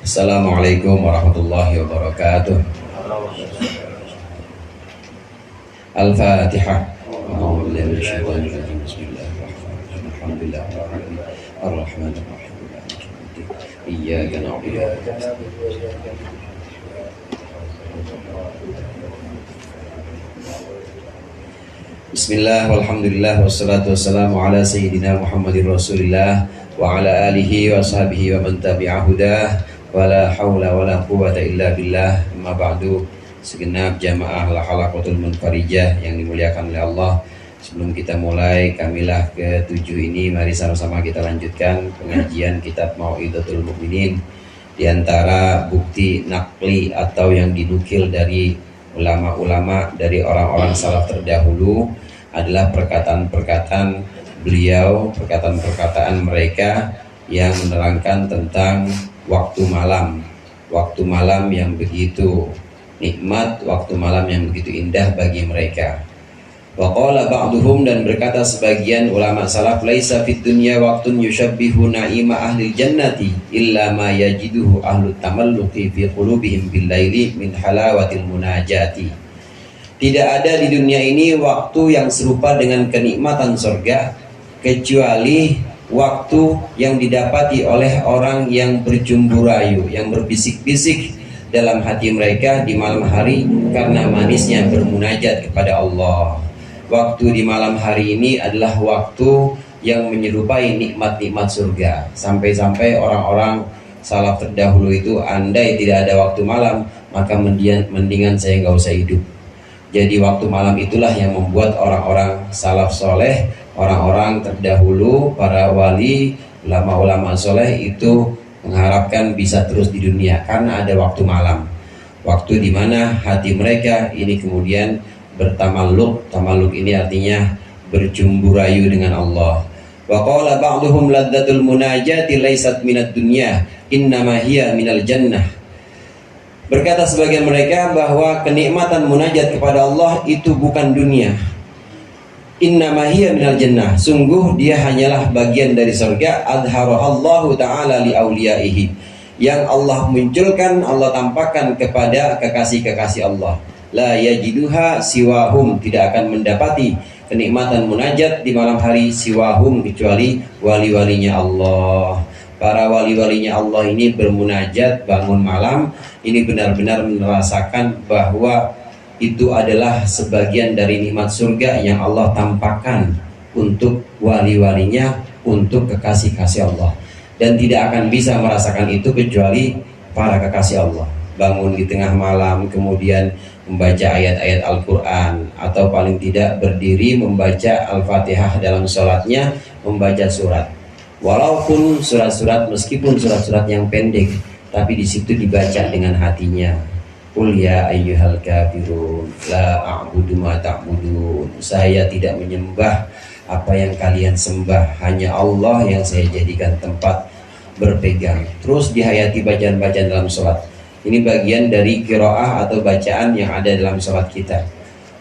Assalamualaikum warahmatullahi wabarakatuh. Al-Fatihah. Bismillahirrahmanirrahim. Alhamdulillahirrahmanirrahim. Ar-Rahmanirrahim. Iyyaka na'budu wa iyyaka nasta'in. Bismillah, walhamdulillah, wassalatu wassalamu ala sayyidina Muhammadin Rasulillah wa ala alihi wa sahbihi wa man tabi'ahudah wa la hawla wa la quwwata illa billah. Amma ba'du. Segenap jamaah al-halaqatul munfarijah yang dimuliakan oleh Allah, sebelum kita mulai kamilah ke-7 ini, mari sama-sama kita lanjutkan pengajian kitab Mau'izatul Mukminin. Di antara bukti nakli atau yang dinukil dari ulama-ulama, dari orang-orang salaf terdahulu, adalah perkataan-perkataan beliau, perkataan-perkataan mereka yang menerangkan tentang waktu malam yang begitu nikmat, waktu malam yang begitu indah bagi mereka. Wa qala ba'duhum, dan berkata sebagian ulama salaf, laisa fid dunya waqtun yushabbihu na'ima ahli jannati illa ma yajiduhu ahlut tamalluqi fi qulubihim bil laili min halawatil munajati. Tidak ada di dunia ini waktu yang serupa dengan kenikmatan surga kecuali waktu yang didapati oleh orang yang berjumbu rayu, yang berbisik-bisik dalam hati mereka di malam hari karena manisnya bermunajat kepada Allah. Waktu di malam hari ini adalah waktu yang menyerupai nikmat-nikmat surga. Sampai-sampai orang-orang salaf terdahulu itu, andai tidak ada waktu malam, maka mendingan saya nggak usah hidup. Jadi waktu malam itulah yang membuat orang-orang salaf soleh, orang-orang terdahulu, para wali, ulama-ulama soleh itu mengharapkan bisa terus di dunia karena ada waktu malam. Waktu di mana hati mereka ini kemudian bertamalluk. Tamalluk ini artinya berjumbu rayu dengan Allah. Wa qala ba'duhum ladzatul munajati laysat minad dunya innama hiya minal jannah. Berkata sebagian mereka bahwa kenikmatan munajat kepada Allah itu bukan dunia. Innama hiya minal jannah, sungguh dia hanyalah bagian dari surga. Adharahallahu ta'ala li awliyaihi, yang Allah munculkan, Allah tampakkan kepada kekasih-kekasih Allah. La yajiduha siwahum, tidak akan mendapati kenikmatan munajat di malam hari siwahum kecuali wali-walinya Allah. Para wali-walinya Allah ini bermunajat bangun malam, ini benar-benar merasakan bahwa itu adalah sebagian dari nikmat surga yang Allah tampakkan untuk wali-walinya, untuk kekasih-kasih Allah. Dan tidak akan bisa merasakan itu kecuali para kekasih Allah. Bangun di tengah malam, kemudian membaca ayat-ayat Al-Quran, atau paling tidak berdiri membaca Al-Fatihah dalam sholatnya, membaca surat. Walaupun surat-surat, meskipun surat-surat yang pendek, tapi di situ dibaca dengan hatinya. Qul ya ayyuhal kafirun la a'budu ma ta'budun. Saya tidak menyembah apa yang kalian sembah, hanya Allah yang saya jadikan tempat berpegang. Terus dihayati bacaan-bacaan dalam sholat. Ini bagian dari qiraah atau bacaan yang ada dalam sholat kita.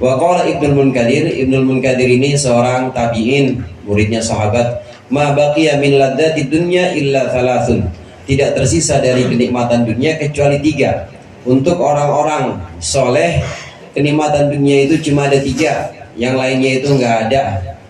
Wa qala Ibnul Munkadir. Ibnul Munkadir ini seorang tabi'in, muridnya sahabat. Ma baqiya min ladzati dunya illa thalathun. Tidak tersisa dari kenikmatan dunia kecuali 3. Untuk orang-orang soleh, kenikmatan dunia itu cuma ada 3. Yang lainnya itu enggak ada.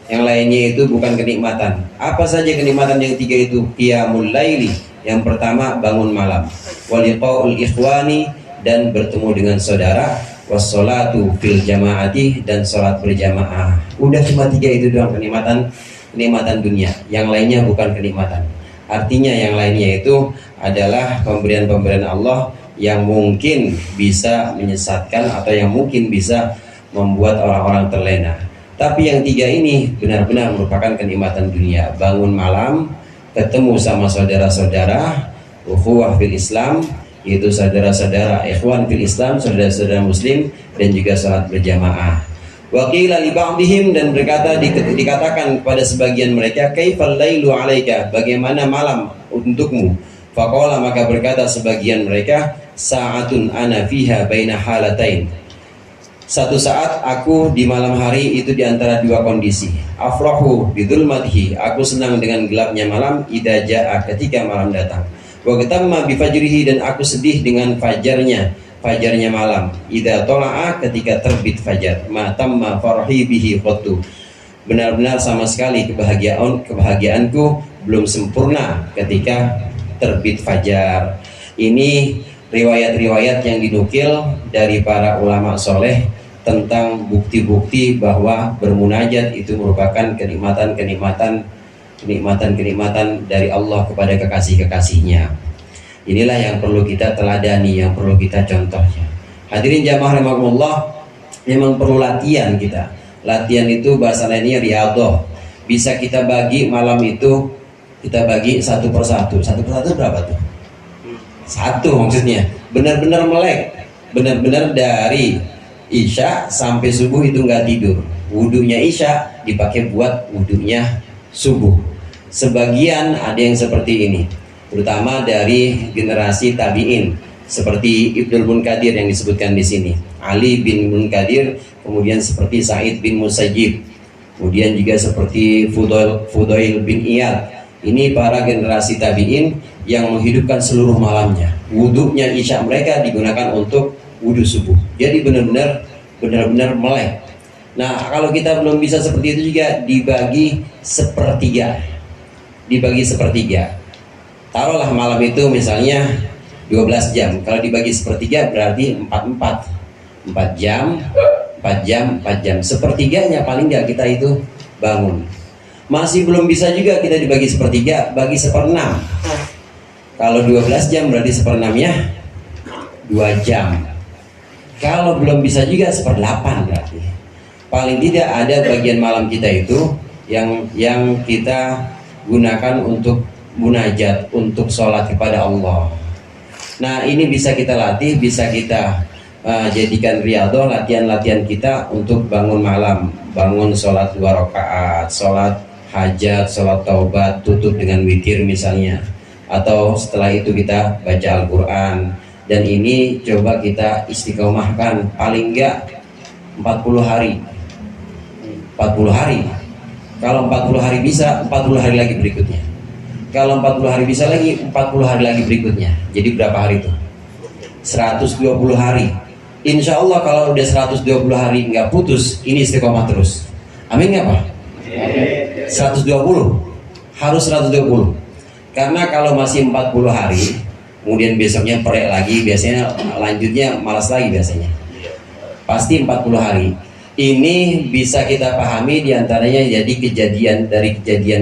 Yang lainnya itu bukan kenikmatan. Apa saja kenikmatan yang 3 itu? Qiyamul laili, yang pertama bangun malam. Wa liqaul ikhwani, dan bertemu dengan saudara. Wassalatu fil jamaati, dan salat berjamaah. Udah cuma 3 itu doang kenikmatan dunia. Yang lainnya bukan kenikmatan. Artinya yang lainnya itu adalah pemberian-pemberian Allah yang mungkin bisa menyesatkan atau yang mungkin bisa membuat orang-orang terlena. Tapi yang 3 ini benar-benar merupakan kenikmatan dunia. Bangun malam, ketemu sama saudara-saudara, ukhuwah fil Islam, yaitu saudara-saudara ikhwan fil Islam, saudara-saudara muslim, dan juga salat berjamaah. Wa qila li ba'dihim, dan dikatakan kepada sebagian mereka, kaifal lailu 'alaika, bagaimana malam untukmu? Faqala, maka berkata sebagian mereka, sa'atun ana fiha baina halatain. Satu saat aku di malam hari itu di antara 2 kondisi. Afrahu bidzulmatihi, aku senang dengan gelapnya malam, idza jaa, ketika malam datang. Wa qatamma bi fajrihi, dan aku sedih dengan fajarnya malam. Idza tola'a, ketika terbit fajar. Ma tamma farhi bihi qattu, benar-benar sama sekali kebahagiaanku belum sempurna ketika terbit fajar. Ini riwayat-riwayat yang dinukil dari para ulama soleh tentang bukti-bukti bahwa bermunajat itu merupakan kenikmatan dari Allah kepada kekasih-kekasihnya. Inilah yang perlu kita teladani, yang perlu kita contohnya. Hadirin jamaah rahimakumullah, memang perlu latihan kita. Latihan itu bahasa lainnya riyadhah. Bisa kita bagi malam itu, kita bagi satu persatu. Satu persatu berapa tuh? Satu maksudnya. Benar-benar melek. Benar-benar dari Isya sampai subuh itu nggak tidur. Wudunya Isya dipakai buat wudunya subuh. Sebagian ada yang seperti ini, terutama dari generasi tabi'in, seperti Ibnul Munkadir yang disebutkan di sini, Ali bin Munkadir, kemudian seperti Sa'id bin Musayyib, kemudian juga seperti Fudail bin Iyad. Ini para generasi tabi'in yang menghidupkan seluruh malamnya. Wudunya Isya mereka digunakan untuk wudu subuh. Jadi benar-benar melek. Nah, kalau kita belum bisa seperti itu juga dibagi sepertiga. Taruhlah malam itu misalnya 12 jam. Kalau dibagi sepertiga berarti 4 jam. Sepertiganya paling nggak kita itu bangun. Masih belum bisa juga kita dibagi sepertiga, bagi 1/6. Kalau 12 jam berarti 1/6-nya 2 jam. Kalau belum bisa juga 1/8 berarti. Paling tidak ada bagian malam kita itu yang kita gunakan untuk munajat, untuk sholat kepada Allah. Nah, ini bisa kita latih, bisa kita jadikan riyadhah, latihan-latihan kita untuk bangun malam, bangun sholat 2 rakaat, sholat hajat, sholat taubat, tutup dengan witir misalnya, atau setelah itu kita baca Al-Quran. Dan ini coba kita istiqomahkan paling enggak 40 hari. 40 hari. Kalau 40 hari bisa, 40 hari lagi berikutnya. Kalau 40 hari bisa lagi, 40 hari lagi berikutnya. Jadi berapa hari itu? 120 hari. Insya Allah kalau udah 120 hari nggak putus, ini istiqomah terus. Amin nggak Pak? 120. Harus 120. Karena kalau masih 40 hari, kemudian besoknya perek lagi, biasanya lanjutnya malas lagi biasanya. Pasti 40 hari. Ini bisa kita pahami diantaranya jadi kejadian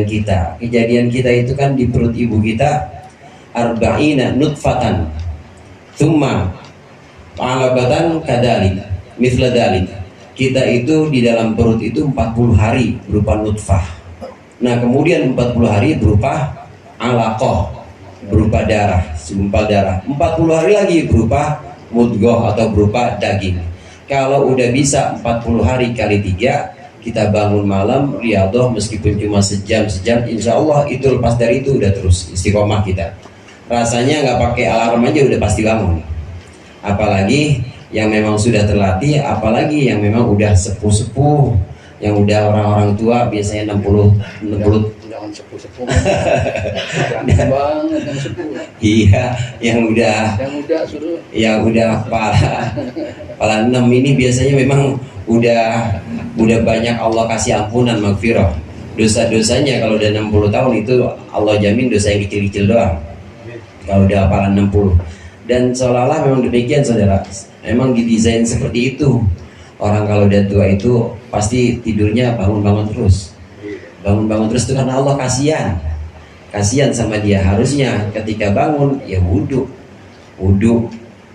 kita. Kejadian kita itu kan di perut ibu kita arba'ina nutfatan thumma alabatan kadalik mithla dalik. Kita itu di dalam perut itu 40 hari berupa nutfah. Nah, kemudian 40 hari berupa alaqah, berupa darah, segumpal darah. 40 hari lagi berupa mudghah atau berupa daging. Kalau udah bisa 40 hari kali 3, kita bangun malam riyadhah meskipun cuma sejam, insya Allah itu lepas dari itu udah terus istiqomah kita. Rasanya nggak pakai alarm aja udah pasti bangun. Apalagi yang memang sudah terlatih, apalagi yang memang udah sepuh-sepuh, yang udah orang-orang tua biasanya 60. Jangan sepuh-sepuh. Banget yang sepuh. Iya, yang udah kepala 6 ini biasanya memang udah banyak Allah kasih ampunan, magfirah. Dosa-dosanya kalau udah 60 tahun itu Allah jamin dosa yang kecil-kecil doang. Kalau udah kepala 60. Dan seolah-olah memang demikian saudara. Memang didesain seperti itu. Orang kalau udah tua itu pasti tidurnya bangun-bangun terus. Bangun-bangun terus itu karena Allah kasihan sama dia. Harusnya ketika bangun ya wudhu.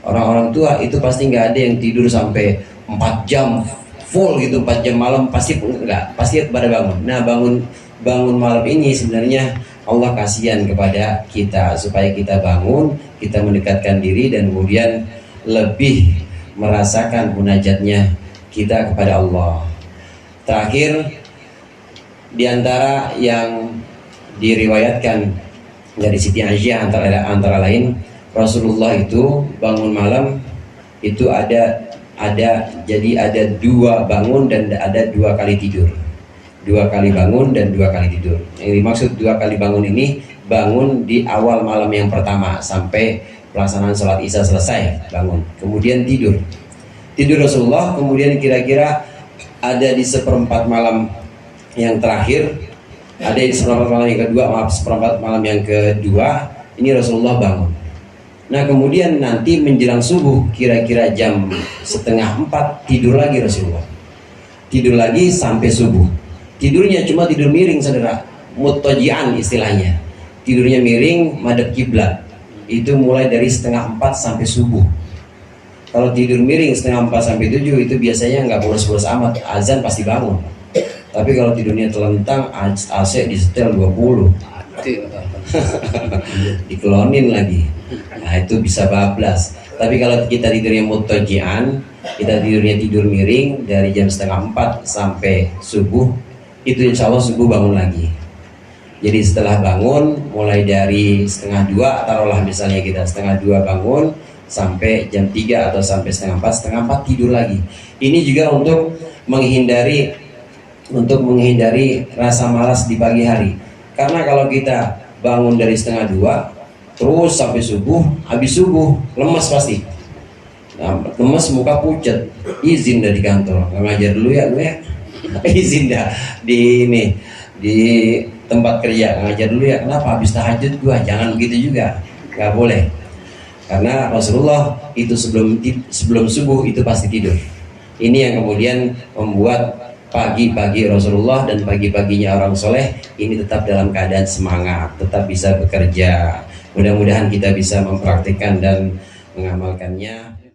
Orang-orang tua itu pasti nggak ada yang tidur sampai 4 jam full gitu, 4 jam malam pasti enggak, pasti pada bangun. Nah, bangun malam ini sebenarnya Allah kasihan kepada kita supaya kita bangun, kita mendekatkan diri dan kemudian lebih merasakan munajatnya kita kepada Allah. Terakhir, diantara yang diriwayatkan dari Siti Aisyah antara lain, Rasulullah itu bangun malam itu ada 2 bangun dan ada 2 kali tidur. 2 kali bangun dan 2 kali tidur. Yang dimaksud 2 kali bangun ini bangun di awal malam yang pertama sampai pelaksanaan sholat isya selesai, bangun, kemudian tidur Rasulullah. Kemudian kira-kira ada di seperempat malam yang terakhir, ada di seperempat malam yang kedua, seperempat malam yang kedua ini Rasulullah bangun. Nah kemudian nanti menjelang subuh kira-kira jam 3:30 tidur lagi Rasulullah, tidur lagi sampai subuh. Tidurnya cuma tidur miring, saudara, muttaji'an istilahnya, tidurnya miring madhab kiblat. Itu mulai dari 3:30 sampai subuh. Kalau tidur miring 3:30 sampai 7 itu biasanya nggak bolos-bolos amat, azan pasti bangun. Tapi kalau tidurnya telentang, AC disetel 20 dikelonin lagi, nah itu bisa bablas. Tapi kalau kita tidurnya muttaji'an, kita tidur miring dari jam 3:30 sampai subuh, itu insya Allah subuh bangun lagi. Jadi setelah bangun mulai dari 1:30, taruhlah misalnya kita 1:30 bangun sampai jam 3 atau sampai 3:30 tidur lagi. Ini juga untuk menghindari rasa malas di pagi hari. Karena kalau kita bangun dari 1:30 terus sampai subuh, habis subuh lemas pasti. Nah, lemas, muka pucat, izin dah di kantor, nggak ngajar dulu ya lu ya. Izin dah di tempat kerja, ngajar dulu ya. Kenapa? Habis tahajud gua. Jangan begitu juga, nggak boleh. Karena Rasulullah itu sebelum subuh itu pasti tidur. Ini yang kemudian membuat pagi-pagi Rasulullah dan pagi-paginya orang soleh ini tetap dalam keadaan semangat, tetap bisa bekerja. Mudah-mudahan kita bisa mempraktikkan dan mengamalkannya.